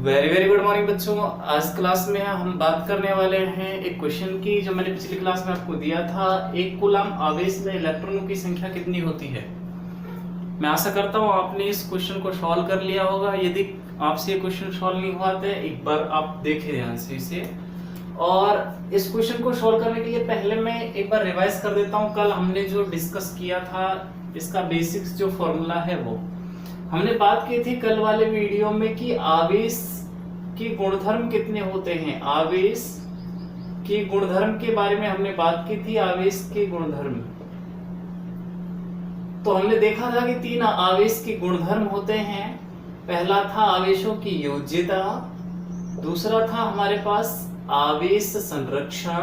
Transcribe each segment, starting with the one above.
Very very good morning बच्चों। आज class में हम बात करने वाले हैं एक क्वेश्चन की जो मैंने पिछली क्लास में आपको दिया था। एक कूलम आवेश में इलेक्ट्रॉनों की संख्या कितनी होती है। मैं आशा करता हूँ आपने इस क्वेश्चन को सॉल्व कर लिया होगा। यदि आपसे ये क्वेश्चन सॉल्व नहीं हुआ तो एक बार आप देखें ध्यान से इसे। और इस क्वेश्चन को सॉल्व करने के लिए पहले मैं एक बार रिवाइज कर देता हूँ। कल हमने जो डिस्कस किया था इसका बेसिक्स जो फॉर्मूला है वो हमने बात की थी कल वाले वीडियो में कि आवेश के गुणधर्म कितने होते हैं। आवेश के गुणधर्म के बारे में हमने बात की थी। आवेश के गुणधर्म, तो हमने देखा था कि तीन आवेश के गुणधर्म होते हैं। पहला था आवेशों की योज्यता, दूसरा था हमारे पास आवेश संरक्षण,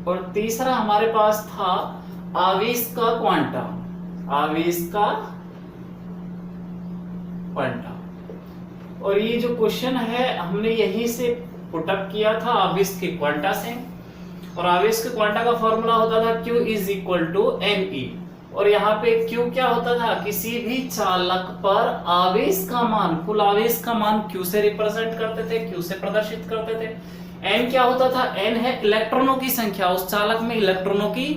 और तीसरा हमारे पास था आवेश का क्वांटम, आवेश का क्वांटम। और ये जो क्वेश्चन है हमने यहीं से पुटअप किया था आवेश के क्वांटा से। और आवेश के क्वांटा का फॉर्मूला होता था Q is equal to NE। और यहाँ पे Q क्या होता था, किसी भी चालक पर आवेश का मान, कुल आवेश का मान Q से रिप्रेजेंट करते थे, Q से प्रदर्शित करते थे। N क्या होता था, N है इलेक्ट्रॉनों की संख्या, उस चालक में इलेक्ट्रॉनों की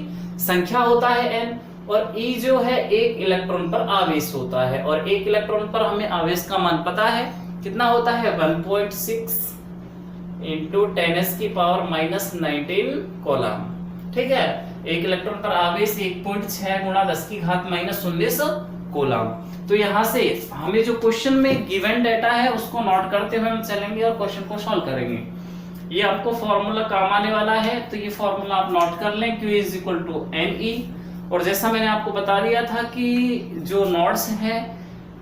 संख्या होता है N। और E जो है एक इलेक्ट्रॉन पर आवेश होता है, और एक इलेक्ट्रॉन पर हमें आवेश का मान पता है कितना होता है, 1.6 इंटू 10⁻⁻19 कूलम। ठीक है, एक इलेक्ट्रॉन पर आवेश 1.6 गुणा 10⁻⁻19 कूलम। तो यहाँ से हमें जो क्वेश्चन में गिवन डेटा है उसको नोट करते हुए हम चलेंगे और क्वेश्चन को सॉल्व करेंगे। ये आपको फॉर्मूला काम आने वाला है, तो ये फॉर्मूला आप नोट कर लें, Q is equal to NE। और जैसा मैंने आपको बता दिया था कि जो नोट्स हैं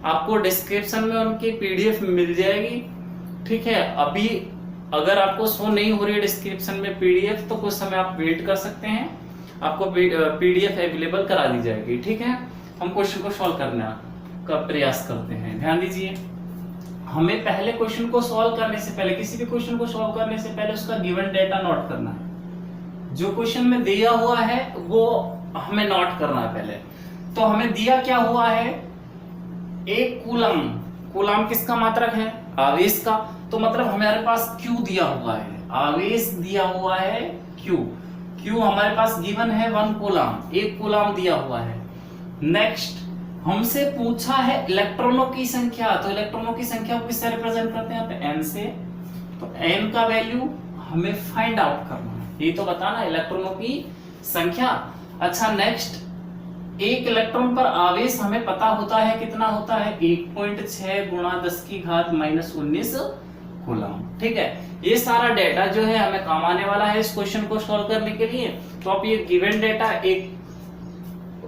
आपको डिस्क्रिप्शन में उनकी PDF मिल जाएगी। ठीक है, अभी अगर आपको शो नहीं हो रही है डिस्क्रिप्शन में PDF तो कुछ समय आप वेट कर सकते हैं, आपको PDF अवेलेबल करा दी जाएगी। ठीक है, हम क्वेश्चन को सॉल्व करने का प्रयास करते हैं। ध्यान दीजिए, हमें पहले क्वेश्चन को सॉल्व करने से पहले, किसी भी क्वेश्चन को सॉल्व करने से पहले उसका गिवन डेटा नोट करना है। जो क्वेश्चन में दिया हुआ है वो हमें नोट करना है पहले। तो हमें दिया क्या हुआ है, एक कूलम, कूलम किसका मात्रक है, आवेश का। तो मतलब हमारे पास Q दिया हुआ है, आवेश दिया हुआ है Q हमारे पास गिवन है 1 कूलम, एक कूलम दिया हुआ है। नेक्स्ट हमसे पूछा है इलेक्ट्रॉनों की संख्या, तो इलेक्ट्रॉनों की संख्या को किससे रिप्रेजेंट करते हैं, यहाँ पे N से। तो N का वैल्यू हमें फाइंड आउट करना है, ये तो बताना इलेक्ट्रॉनों की संख्या। अच्छा, नेक्स्ट एक इलेक्ट्रॉन पर आवेश हमें पता होता है कितना होता है, 1.6 गुणा 10⁻⁻19 कूलम। ठीक है, ये सारा डेटा जो है हमें काम आने वाला है इस क्वेश्चन को सॉल्व करने के लिए। तो आप ये गिवन डेटा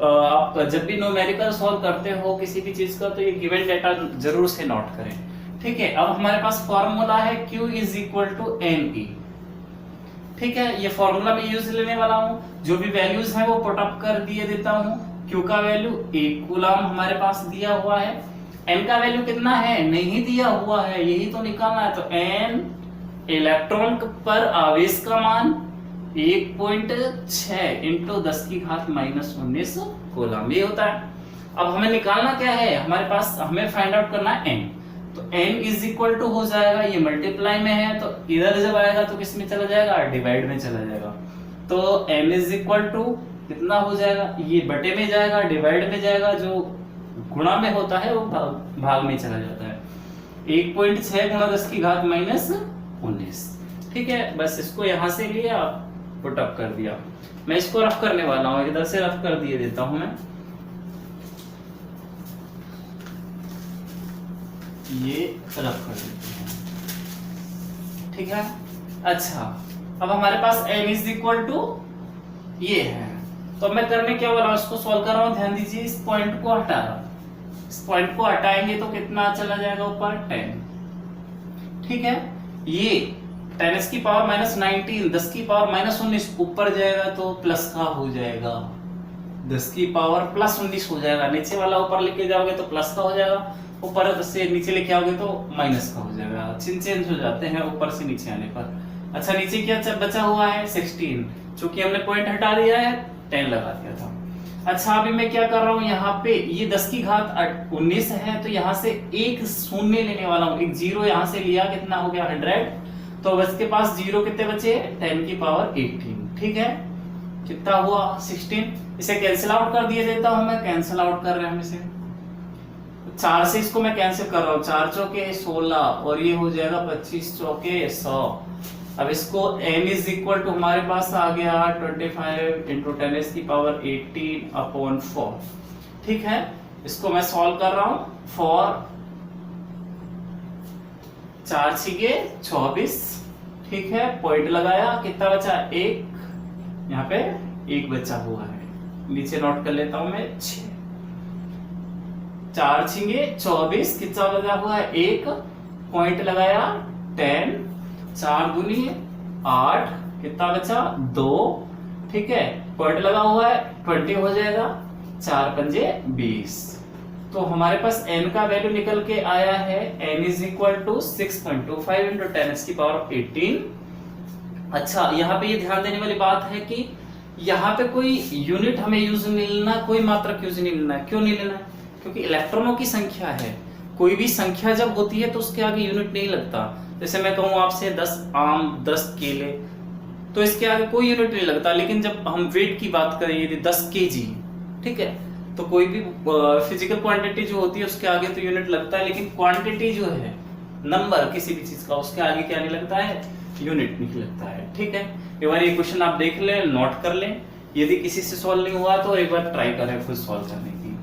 आप जब भी न्यूमेरिकल सॉल्व करते हो किसी भी चीज का, तो ये गिवन डेटा जरूर से नोट करें। ठीक है, अब हमारे पास फॉर्मूला है Q is equal to NE। ठीक है, ये फॉर्मूला मैं यूज लेने वाला हूँ, जो भी वैल्यूज हैं वो पुट अप कर दिए देता हूँ। Q का वैल्यू 1 कूलम हमारे पास दिया हुआ है, N का वैल्यू कितना है, नहीं दिया हुआ है, यही तो निकालना है। तो N इलेक्ट्रॉन पर आवेश का मान 1.6 इंटू 10⁻⁻19 कूलम, ये होता है। अब हमें निकालना क्या है, हमारे पास हमें फाइंड आउट करना है N। तो N इज इक्वल टू हो जाएगा, ये मल्टीप्लाई में है तो इधर जब आएगा तो किस में चला जाएगा, डिवाइड में चला जाएगा। तो N इज इक्वल टू कितना हो जाएगा, ये बटे में जाएगा, डिवाइड में जाएगा, जो गुणा में होता है वो भाग में चला जाता है। 1.6 गुणा 10⁻⁻19। ठीक है, बस इसको यहां से लिया, पुट अप कर दिया। मैं इसको रफ करने वाला हूं, इधर से रफ कर दिए देता हूं मैं, ये रफ कर देते हैं। ठीक है, अच्छा अब हमारे पास n इज इक्वल टू ये है। तो मैं करने क्या वाला हूं, इसको सॉल्व कर रहा हूं। ध्यान दीजिए, इस पॉइंट को हटा रहा हूं, इस पॉइंट को हटाएंगे तो कितना चला जाएगा ऊपर, 10। ठीक है, ये 10⁻⁻19 10⁻⁻19 ऊपर जाएगा तो प्लस का हो जाएगा, 10⁻+19 हो जाएगा। नीचे वाला ऊपर लेके जाओगे तो प्लस का हो जाएगा, ऊपर से नीचे लेके आओगे तो माइनस का हो जाएगा। चिन्ह चेंज हो जाते हैं ऊपर से नीचे आने पर। अच्छा, नीचे क्या बचा हुआ है, 16, चूंकि हमने पॉइंट हटा दिया है 10 लगा दिया था। अच्छा अभी मैं क्या कर रहा हूं, यहाँ पे ये 10 की घात 19 है, तो यहाँ से एक शून्य लेने वाला हूं, एक जीरो यहाँ से लिया, कितना हो गया 100। तो अब इसके पास जीरो कितने बचे, 10 की पावर 18, ठीक है, कितना हुआ 16। इसे कैंसिल आउट कर दिया देता हूं मैं, कैंसिल आउट कर रहे हैं हम इसे, 4 से इसको मैं कैंसिल कर रहा हूं, 4 चौके 16 और ये हो जाएगा 25 चौके 100। अब इसको n इज इक्वल टू हमारे पास आ गया 25 इंटू 10 की पावर 18/4, ठीक है। इसको मैं सॉल्व कर रहा हूं, फॉर 4 छीके 24, ठीक है, पॉइंट लगाया, कितना बचा 1, यहाँ पे 1 बचा हुआ है, नीचे नोट कर लेता हूं मैं 6, 4 छीके 24, कितना बचा हुआ है 1, पॉइंट लगाया 10, 4 दूनी 8, कितना बचा 2, ठीक है, पॉइंट लगा हुआ है 20 हो जाएगा, 4 पंजे 20। तो हमारे पास n का वैल्यू निकल के आया है, n is equal to 6.25 into 10 की पावर 18। अच्छा यहाँ पे ये ध्यान देने वाली बात है कि यहाँ पे कोई यूनिट हमें यूज नहीं लेना, कोई मात्रक यूज नहीं लेना। क्यों नहीं लेना, क्योंकि इलेक्ट्रॉनों की संख्या है, कोई भी संख्या जब होती है तो उसके आगे यूनिट नहीं लगता। जैसे मैं कहूँ आपसे 10 आम 10 केले, तो इसके आगे कोई यूनिट नहीं लगता। लेकिन जब हम वेट की बात करें, यदि 10 केजी, ठीक है, तो कोई भी फिजिकल क्वांटिटी जो होती है उसके आगे तो यूनिट लगता है, लेकिन क्वांटिटी जो है, नंबर किसी भी चीज का, उसके आगे क्या नहीं लगता है, यूनिट नहीं लगता है, ठीक है। एक बार ये क्वेश्चन आप देख लें, नोट कर लें, यदि किसी से सॉल्व नहीं हुआ तो एक बार ट्राई करें खुद सॉल्व करने की।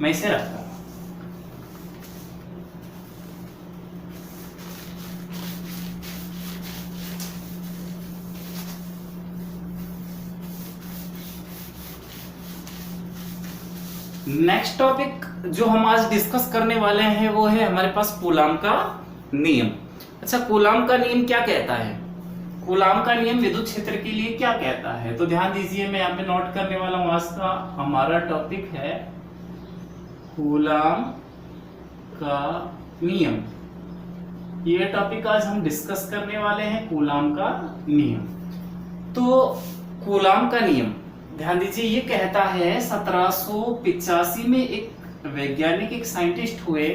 मैं इसे रखता हूं। नेक्स्ट टॉपिक जो हम आज डिस्कस करने वाले हैं वो है हमारे पास कूलाम का नियम। अच्छा, कूलाम का नियम क्या कहता है, कूलाम का नियम विद्युत क्षेत्र के लिए क्या कहता है, तो ध्यान दीजिए, मैं यहाँ पे नोट करने वाला हूं। आज का हमारा टॉपिक है कूलाम का नियम। ये टॉपिक आज हम डिस्कस करने वाले हैं, कूलाम का नियम। तो कूलाम का नियम ध्यान दीजिए, ये कहता है 1785 में एक वैज्ञानिक, एक साइंटिस्ट हुए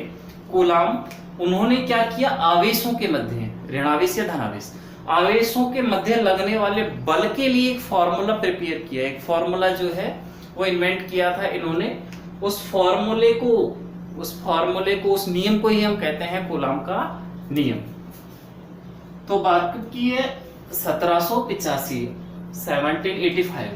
कूलाम। उन्होंने क्या किया, आवेशों के मध्य, ऋणावेश या धनावेश, आवेशों के मध्य लगने वाले बल के लिए एक फॉर्मूला प्रिपेयर किया। एक फॉर्मूला जो है वो इन्वेंट किया था इन्होंने। उस फॉर्मूले को, उस नियम को ही हम कहते हैं कूलाम का नियम। तो बात की है 1785, 1785,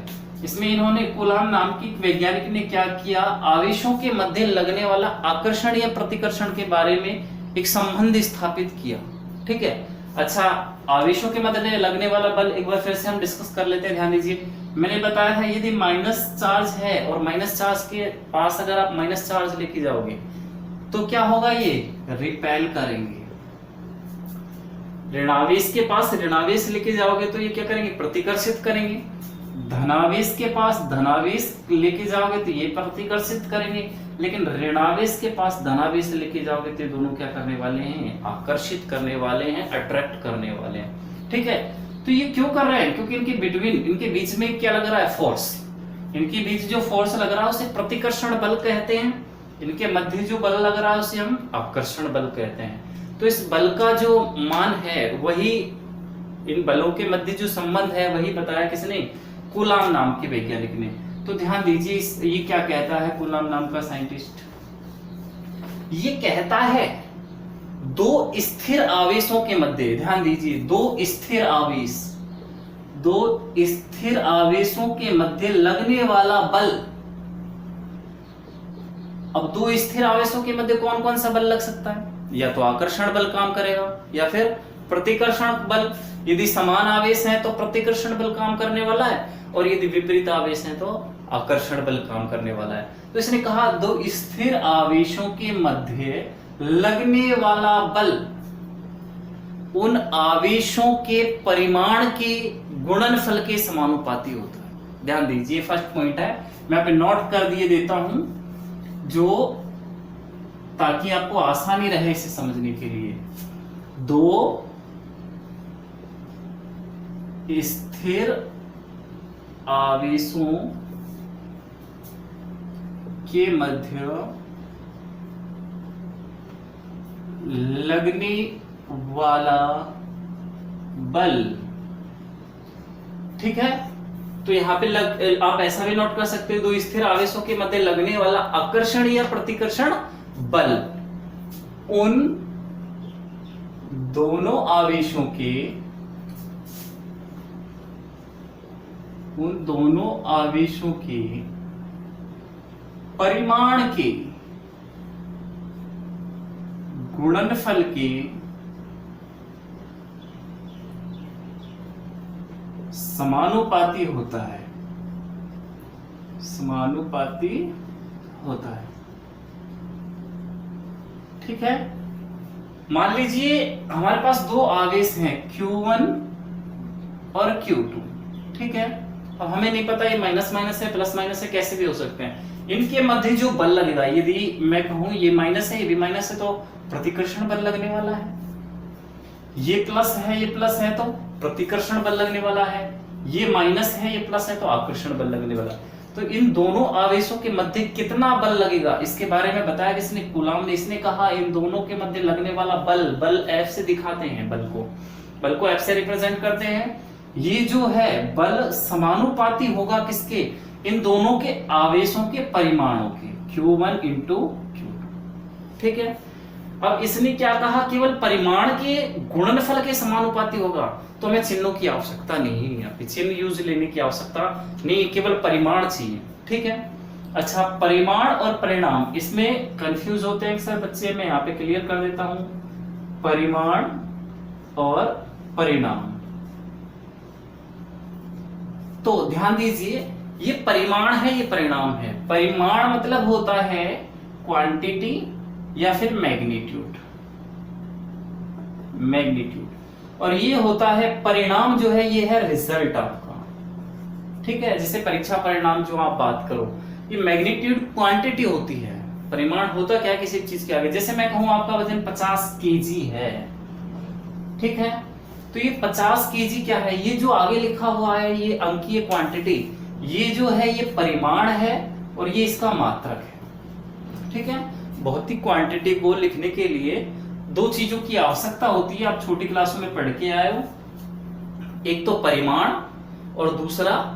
इसमें इन्होंने कूलाम नाम की वैज्ञानिक ने क्या किया, आवेशों के मध्य लगने वाला आकर्षण या प्रतिकर्षण के बारे में एक संबंध स्थापित किया, ठीक है। अच्छा, आवेशों के मध्य लगने वाला बल एक बार फिर से हम डिस्कस कर लेते हैं। ध्यान दीजिए, मैंने बताया था यदि माइनस चार्ज है और माइनस चार्ज के पास अगर आप माइनस चार्ज लेके जाओगे तो क्या होगा, ये रिपेल करेंगे। ऋणावेश के पास ऋणावेश लेके जाओगे तो ये क्या करेंगे, प्रतिकर्षित करेंगे। धनावेश के पास धनावेश लेके जाओगे तो ये प्रतिकर्षित करेंगे। लेकिन ऋणावेश के पास धनावेश लेके जाओगे तो दोनों क्या करने वाले हैं, आकर्षित करने वाले हैं, अट्रैक्ट करने वाले हैं, ठीक है। तो ये क्यों कर रहे हैं, क्योंकि इनके बीच में क्या लग रहा है, फोर्स। इनके बीच जो फोर्स लग रहा है उसे प्रतिकर्षण बल कहते हैं। इनके मध्य जो बल लग रहा है उसे हम आकर्षण बल कहते हैं। तो इस बल का जो मान है वही, इन बलों के मध्य जो संबंध है वही बताया किसने, कूलाम नाम के वैज्ञानिक ने। तो ध्यान दीजिए, ये क्या कहता है कूलाम नाम का साइंटिस्ट, ये कहता है दो स्थिर आवेशों के मध्य, ध्यान दीजिए, दो स्थिर आवेशों के मध्य लगने वाला बल। अब दो स्थिर आवेशों के मध्य कौन कौन सा बल लग सकता है, या तो आकर्षण बल काम करेगा या फिर प्रतिकर्षण बल। यदि समान आवेश है तो प्रतिकर्षण बल काम करने वाला है, और यदि विपरीत आवेश है तो आकर्षण बल काम करने वाला है। तो इसने कहा दो स्थिर आवेशों के मध्य लगने वाला बल उन आवेशों के परिमाण के गुणनफल के समानुपाती होता है। ध्यान दीजिए, फर्स्ट पॉइंट है, मैं यहाँ पे नोट कर दिए देता हूं, जो ताकि आपको आसानी रहे इसे समझने के लिए। दो स्थिर आवेशों के मध्य लगने वाला बल, ठीक है। तो यहां पे आप ऐसा भी नोट कर सकते हो, दो स्थिर आवेशों के मध्य लगने वाला आकर्षण या प्रतिकर्षण बल उन दोनों आवेशों के परिमाण के गुणनफल के समानुपाती होता है, ठीक है। मान लीजिए हमारे पास दो आवेश हैं Q1 और Q2, ठीक है। अब हमें नहीं पता ये माइनस माइनस है प्लस माइनस है, कैसे भी हो सकते हैं। इनके मध्य जो बल लगेगा, यदि मैं कहूं ये माइनस है ये भी माइनस है तो प्रतिकर्षण बल लगने वाला है, ये प्लस है तो प्रतिकर्षण बल लगने वाला है, ये माइनस है ये प्लस है तो आकर्षण बल लगने वाला है। तो इन दोनों आवेशों के मध्य कितना बल लगेगा इसके बारे में बताया किसने, कूलाम ने। इसने कहा इन दोनों के मध्य लगने वाला बल F से दिखाते हैं, बल को F से रिप्रेजेंट करते हैं। ये जो है बल समानुपाती होगा किसके, इन दोनों के आवेशों के परिमाणों के, Q1 into Q2, ठीक है। अब इसने क्या कहा, केवल परिमाण के गुणनफल के समानुपाती होगा, तो हमें चिन्हों की आवश्यकता नहीं है, यहाँ पे चिन्ह यूज लेने की आवश्यकता नहीं, केवल परिमाण चाहिए, ठीक है। अच्छा, परिमाण और परिणाम इसमें कंफ्यूज होते हैं सर बच्चे, मैं यहाँ पे क्लियर कर देता हूं। परिमाण और परिणाम, तो ध्यान दीजिए, ये परिमाण है ये परिणाम है। परिमाण मतलब होता है क्वांटिटी या फिर मैग्नीट्यूड, और ये होता है परिणाम जो है ये है रिजल्ट आपका, ठीक है। जैसे परीक्षा परिणाम जो आप बात करो, ये मैग्नीट्यूड क्वांटिटी होती है, परिमाण होता क्या है किसी चीज के आगे। जैसे मैं कहूं आपका वजन 50 केजी है, ठीक है, तो ये 50 केजी क्या है, ये जो आगे लिखा हुआ है ये अंकीय क्वांटिटी, ये जो है ये परिमाण है और ये इसका मात्रक है, ठीक है। भौतिक क्वांटिटी को लिखने के लिए दो चीजों की आवश्यकता होती है, आप छोटी क्लासों में पढ़ के आए हो, एक तो परिमाण और दूसरा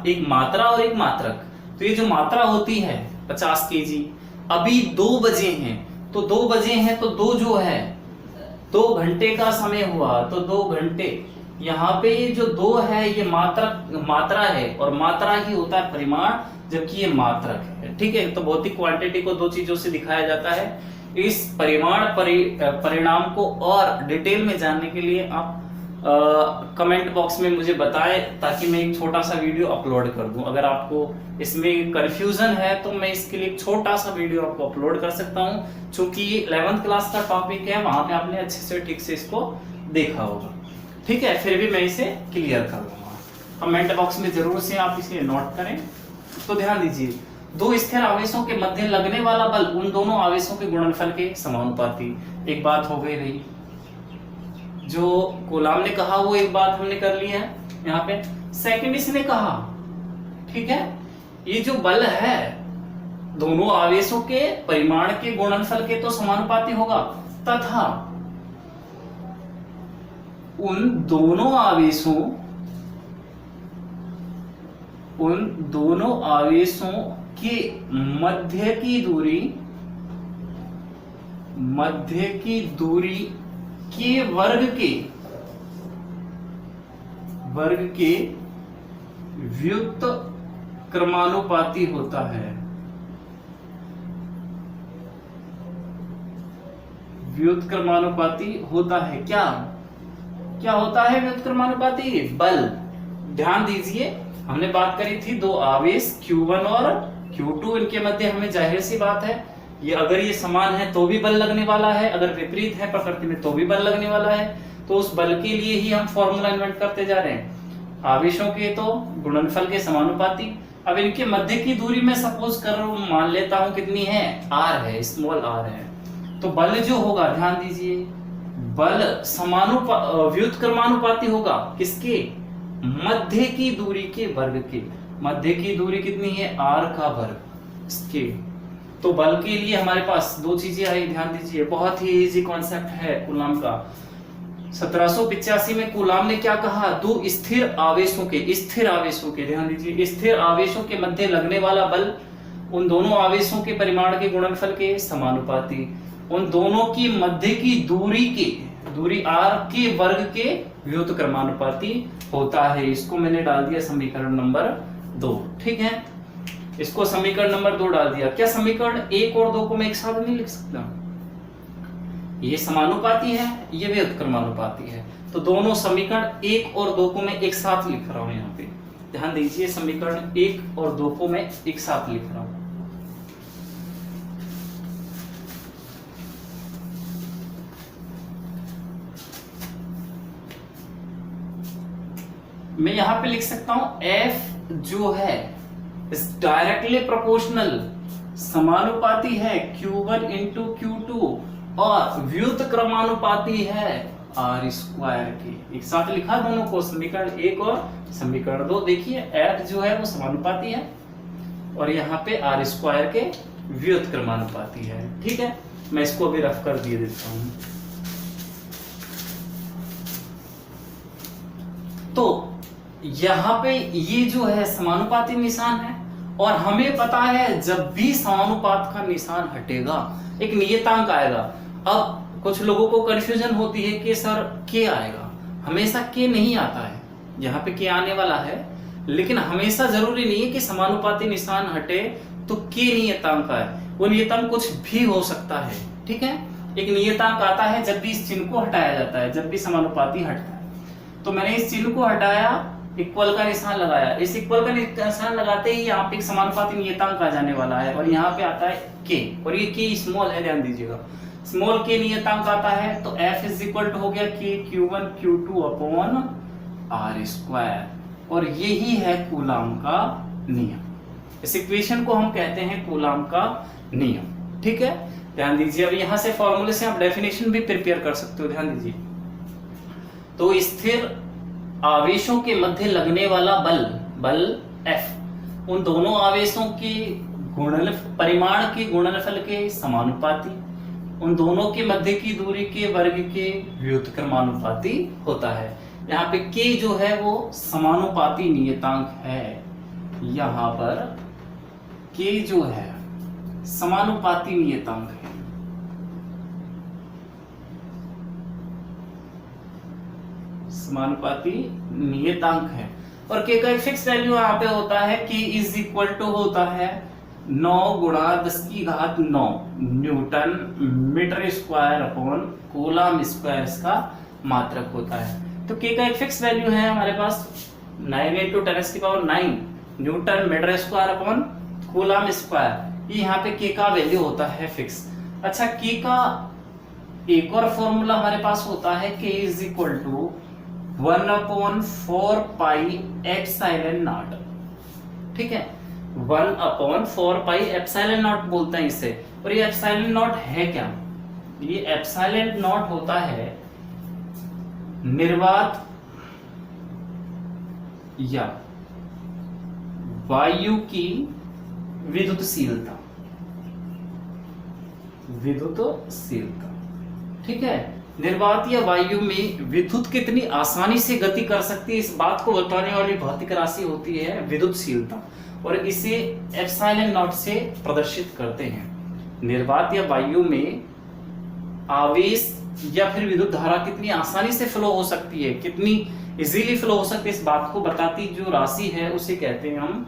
एक मात्रा और एक मात्रक। तो ये जो मात्रा होती है 50 केजी, अभी 2 बजे हैं तो 2 बजे हैं तो 2 जो है 2 घंटे का समय हुआ तो 2 घंटे, यहाँ पे ये जो 2 है ये मात्रा है और मात्रा ही होता है परिमाण, जबकि ये मात्रक है, ठीक है। तो भौतिक क्वांटिटी को दो चीजों से दिखाया जाता है। इस परिमाण परिणाम को और डिटेल में जानने के लिए आप कमेंट बॉक्स में मुझे बताएं, ताकि मैं एक छोटा सा वीडियो अपलोड कर दूं। अगर आपको इसमें कंफ्यूजन है तो मैं इसके लिए एक छोटा सा वीडियो आपको अपलोड कर सकता हूं, क्योंकि 11th क्लास का टॉपिक है, वहां पे आपने अच्छे से ठीक से इसको देखा होगा, ठीक है। फिर भी मैं इसे क्लियर कर दूंगा, कमेंट बॉक्स में जरूर से आप इसे नोट करें। तो ध्यान दीजिए, दो स्थिर आवेशों के मध्य लगने वाला बल उन दोनों आवेशों के गुणनफल के समानुपाती। एक बात हो गई भाई, जो कूलाम ने कहा वो एक बात हमने कर ली है यहाँ पे। सेकंड इसने कहा, ठीक है, ये जो बल है दोनों आवेशों के परिमाण के गुणनफल के तो समानुपाती होगा, तथा उन दोनों आवेशों के मध्य की दूरी के वर्ग के व्युत्क्रमानुपाती होता है। व्युत्क्रमानुपाती होता है, क्या होता है व्युत्क्रमानुपाती? बल। ध्यान दीजिए, हमने बात करी थी दो आवेश Q1 और Q2, इनके मध्य हमें जाहिर सी बात है ये अगर ये समान है तो भी बल लगने वाला है, अगर विपरीत है प्रकृति में तो भी बल लगने वाला है। तो उस बल के लिए ही हम फॉर्मूला इन्वेंट करते जा रहे हैं, आवेशों के तो गुणनफल के समानुपाती। अब इनके मध्य की दूरी में सपोज कर रहा हूं, मान लेता हूं कितनी है, r है, स्मॉल r है। तो बल जो होगा, ध्यान दीजिए, बल व्युत्क्रमानुपाती होगा किसके? मध्य की दूरी के वर्ग के। मध्य की दूरी कितनी है? r का वर्ग। के। तो बल के लिए हमारे पास दो चीजें आई, ध्यान दीजिए, बहुत ही इजी कॉन्सेप्ट है कूलाम का। 1785 में कूलाम ने क्या कहा, दो स्थिर आवेशों के ध्यान दीजिए, स्थिर आवेशों के मध्य लगने वाला बल उन दोनों आवेशों के परिमाण के गुणनफल के समानुपाती, उन दोनों की मध्य की दूरी r के वर्ग के व्युत्क्रमानुपाती होता है। इसको मैंने डाल दिया समीकरण नंबर 2, ठीक है, इसको समीकरण नंबर 2 डाल दिया। क्या समीकरण 1 और 2 को मैं एक साथ नहीं लिख सकता? ये समानुपाती है, ये व्युत्क्रमानुपाती है, तो दोनों समीकरण 1 और 2 को मैं एक साथ लिख रहा हूं। यहाँ पे ध्यान दीजिए, समीकरण 1 और 2 को मैं एक साथ लिख रहा हूं। मैं यहां पे लिख सकता हूं F जो है इस डायरेक्टली प्रोपोर्शनल समानुपाती है Q1 इंटू Q2 और व्युत्क्रमानुपाती है R स्क्वायर के। एक साथ लिखा दोनों को, समीकरण 1 और समीकरण 2। देखिए F जो है वो समानुपाती है और यहाँ पे R स्क्वायर के व्युत्क्रमानुपाती है, ठीक है। मैं इसको अभी रफ कर दिए देता हूं। तो यहाँ पे ये जो है समानुपाती निशान है और हमें पता है जब भी समानुपात का निशान हटेगा एक नियतांक आएगा। अब कुछ लोगों को कंफ्यूजन होती है कि सर के आएगा, हमेशा के नहीं आता है, यहाँ पे के आने वाला है, लेकिन हमेशा जरूरी नहीं है कि समानुपाती निशान हटे तो के नियतांक आए। वो नियतांक कुछ भी हो सकता है, ठीक है। एक नियतांक आता है जब भी इस चिन्ह को हटाया जाता है, जब भी समानुपाती हटता है। तो मैंने इस चिन्ह को हटाया, इक्वल का निशान लगाया, इस इक्वल का निशान लगाते ही यहाँ पे एक समानुपाती नियतांक आ जाने वाला है और यहाँ पे आता है के, और ये के स्मॉल है, ध्यान दीजिएगा, स्मॉल के नियतांक आता है। तो F इज इक्वल टू हो गया के Q1 Q2 upon R square, और यही है कूलाम का नियम। इस इक्वेशन को हम कहते हैं कूलाम का नियम, ठीक है। ध्यान दीजिए, अब यहाँ से फॉर्मूले से आप डेफिनेशन भी प्रिपेयर कर सकते हो, ध्यान दीजिए। तो स्थिर आवेशों के मध्य लगने वाला बल F उन दोनों आवेशों के परिमाण के गुणनफल के समानुपाती, उन दोनों के मध्य की दूरी के वर्ग के व्युत्क्रमानुपाती होता है। यहाँ पे k जो है वो समानुपाती नियतांक है, यहाँ पर k जो है समानुपाती नियतांक है। समानुपाती नियतांक है और k का एक फिक्स वैल्यू यहाँ पे होता है, k इज इक्वल टू होता है 9 गुणा 10 की घात 9 newton metre square upon coulomb square इसका मात्रक होता है। तो k का एक फिक्स वैल्यू है हमारे पास 9 इंटू 10 की power 9 newton metre square upon coulomb square. ये यहाँ पे k का वैल्यू होता है फिक्स। अच्छा, k का एक और फॉर्मूला हमारे पास होता है, k is equal to 1/4 pi epsilon nought, ठीक है। 1/4 पाई एप्सिलॉन नॉट बोलते हैं इसे। और ये एप्सिलॉन नॉट है क्या? ये एप्सिलॉन नॉट होता है निर्वात या वायु की विद्युतशीलता, ठीक है। निर्वात या वायु में विद्युत कितनी आसानी से गति कर सकती है, इस बात को बताने वाली भौतिक राशि होती है विद्युतशीलता, और इसे एप्सिलॉन नॉट से प्रदर्शित करते हैं। निर्वात या वायु में आवेश या फिर विद्युत धारा कितनी आसानी से फ्लो हो सकती है, कितनी इजीली फ्लो हो सकती है, इस बात को बताती जो राशि है उसे कहते हैं हम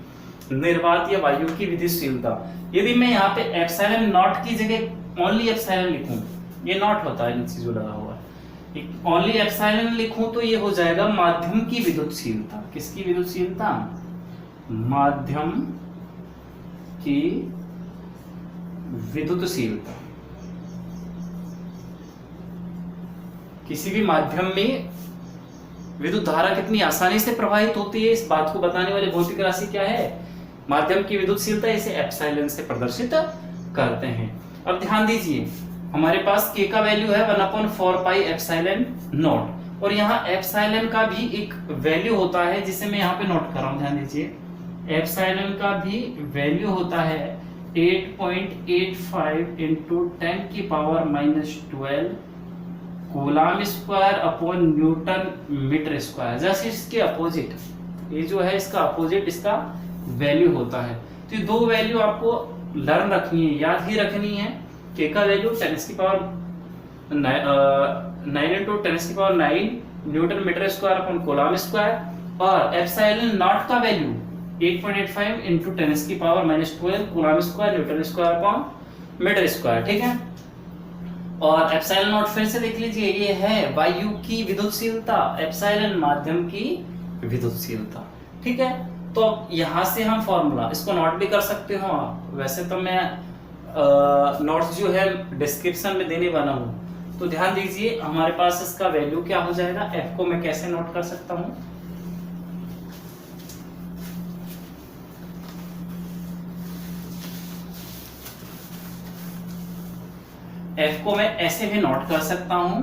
निर्वात या वायु की विद्युतशीलता। यदि मैं यहाँ पे एप्सिलॉन नॉट की जगह ओनली एप्सिलॉन लिखूं, ये नॉट होता है नीचे जो लगा हुआ है, ओनली एप्सिलॉन लिखूं तो ये हो जाएगा माध्यम की विद्युतशीलता। किसकी विद्युतशीलता? माध्यम की विद्युतशीलता। किसी भी माध्यम में विद्युत धारा कितनी आसानी से प्रवाहित होती है, इस बात को बताने वाली भौतिक राशि क्या है? माध्यम की विद्युतशीलता। इसे एप्सिलॉन से प्रदर्शित करते हैं। अब ध्यान दीजिए, हमारे पास k का वैल्यू है 1/4 पाई एप्सिलॉन नॉट, और यहाँ एप्सिलॉन का भी एक वैल्यू होता है जिसे मैं यहाँ पे नोट कर रहा हूँ। ध्यान दीजिए, एप्सिलॉन का भी वैल्यू होता है 8.85 into 10⁻⁻12 coulomb square upon newton metre square. जैसे इसके अपोजिट, ये जो है इसका अपोजिट इसका वैल्यू होता है। तो ये दो वैल्यू आपको लर्न रखनी है, याद ही रखनी है। के का value 9 into 10⁻⁹ newton metre square upon coulomb square, और एप्सिलॉन नॉट का value 8.85 into 10⁻⁻12 coulomb square newton square upon metre square. ठीक है, और एप्सिलॉन नॉट फिर से देख लीजिए, ये है वायु की विद्युतशीलता, एप्सिलॉन माध्यम की विद्युतशीलता। ठीक है, तो अब यहां से हम फॉर्मूला इसको नोट भी कर सकते हो आप। वैसे तो मैं नोट्स जो है डिस्क्रिप्शन में देने वाला हूं, तो ध्यान दीजिए हमारे पास इसका वैल्यू क्या हो जाएगा। एफ को मैं कैसे नोट कर सकता हूं, एफ को मैं ऐसे भी नोट कर सकता हूं।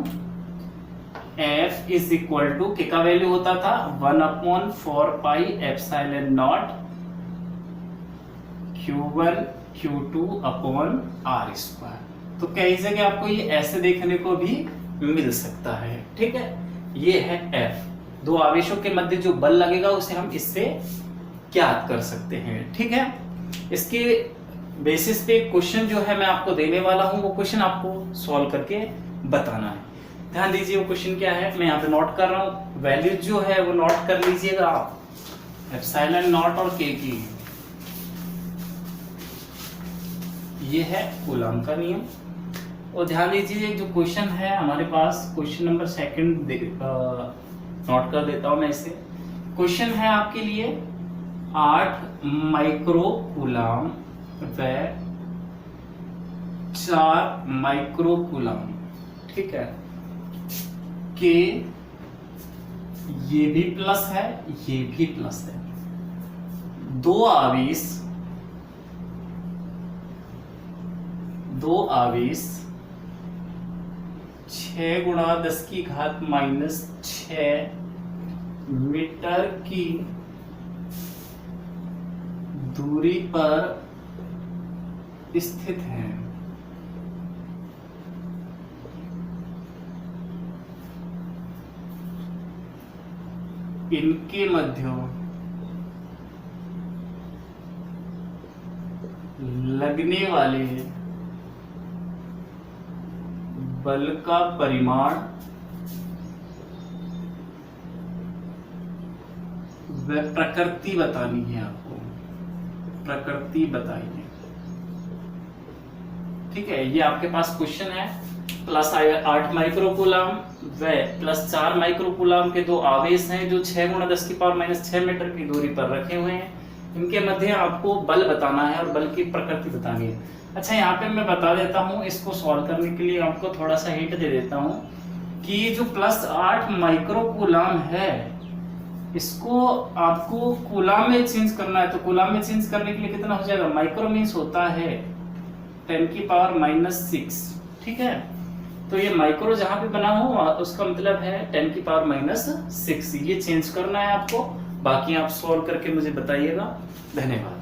F इज इक्वल टू, के का वैल्यू होता था 1/4 epsilon not Q1 Q2 upon R square. तो कई जगह आपको ये ऐसे देखने को भी मिल सकता है। ठीक है, ये है F। दो आवेशों के मध्य जो बल लगेगा उसे हम इससे ज्ञात कर सकते हैं। ठीक है, इसके बेसिस पे क्वेश्चन जो है मैं आपको देने वाला हूं, वो क्वेश्चन आपको सॉल्व करके बताना है। ध्यान दीजिए वो क्वेश्चन क्या है, मैं यहाँ पे नोट कर रहा हूँ। वैल्यू जो है वो नोट कर लीजिएगा आप, एप्सिलॉन नॉट और के की। ये है कूलाम का नियम। और ध्यान दीजिए जो क्वेश्चन है हमारे पास, क्वेश्चन नंबर 2 नोट कर देता हूं मैं इसे। क्वेश्चन है आपके लिए 8 माइक्रो कूलाम व 4 माइक्रो कूलाम। ठीक है, के ये भी प्लस है, ये भी प्लस है। दो आवेश 6 × 10⁻⁻6 मीटर की दूरी पर स्थित है। इनके मध्य लगने वाले बल का परिमाण व प्रकृति बतानी है आपको, प्रकृति बताइए। ठीक है, ये आपके पास क्वेश्चन है। प्लस 8 माइक्रोकूलाम व प्लस 4 माइक्रोकूलाम के दो आवेश हैं जो 6 × 10⁻⁻6 मीटर की दूरी पर रखे हुए हैं। इनके मध्य आपको बल बताना है और बल की प्रकृति बतानी है। अच्छा, यहाँ पे मैं बता देता हूँ, इसको सॉल्व करने के लिए आपको थोड़ा सा हिंट दे देता हूँ कि जो प्लस 8 माइक्रोकूलाम है इसको आपको कूलाम में चेंज करना है। तो कूलाम में चेंज करने के लिए कितना हो जाएगा, माइक्रो मीन्स होता है 10⁻⁻6। ठीक है, तो ये माइक्रो जहां पे बना हो उसका मतलब है 10⁻⁻6। ये चेंज करना है आपको। बाकी आप सॉल्व करके मुझे बताइएगा। धन्यवाद।